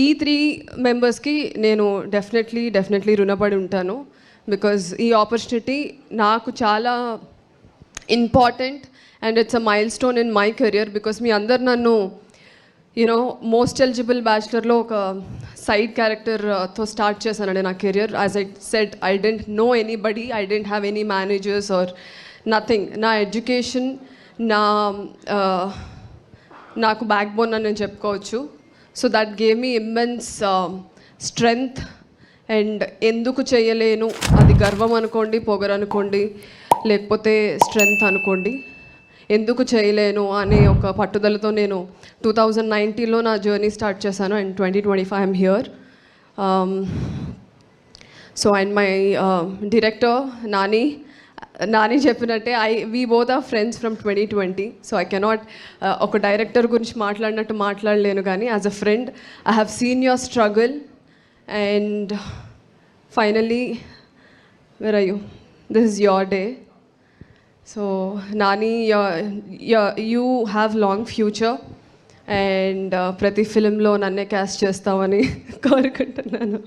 ఈ 3 మెంబర్స్కి నేను డెఫినెట్లీ రుణపడి ఉంటాను. బికాజ్ ఈ ఆపర్చునిటీ నాకు చాలా important and it's a milestone in my career. Because మీ అందరు నన్ను మోస్ట్ ఎలిజిబుల్ బ్యాచులర్లో ఒక సైడ్ క్యారెక్టర్తో స్టార్ట్ చేశానండి నా career. As I said, I don't know anybody, I don't have any managers or nothing. నా ఎడ్యుకేషన్ నాకు బ్యాక్ బోన్ అని నేను చెప్పుకోవచ్చు. So that gave me immense strength. And ఎందుకు చేయలేను, అది గర్వం అనుకోండి, పొగరు అనుకోండి, లేకపోతే స్ట్రెంగ్త్ అనుకోండి, ఎందుకు చేయలేను అనే ఒక పట్టుదలతో నేను 2019లో నా జర్నీ స్టార్ట్ చేశాను. And 2025 I'm here. So and my director Nani చెప్పినట్టే we both are friends from 2020. So I cannot ఒక డైరెక్టర్ గురించి మాట్లాడినట్టు మాట్లాడలేను, కానీ as a friend I have seen your struggle and finally, where are you? This is your day. So Nani, you have long future and ప్రతి ఫిలింలో నన్నే caste చేస్తామని కోరుకుంటున్నాను.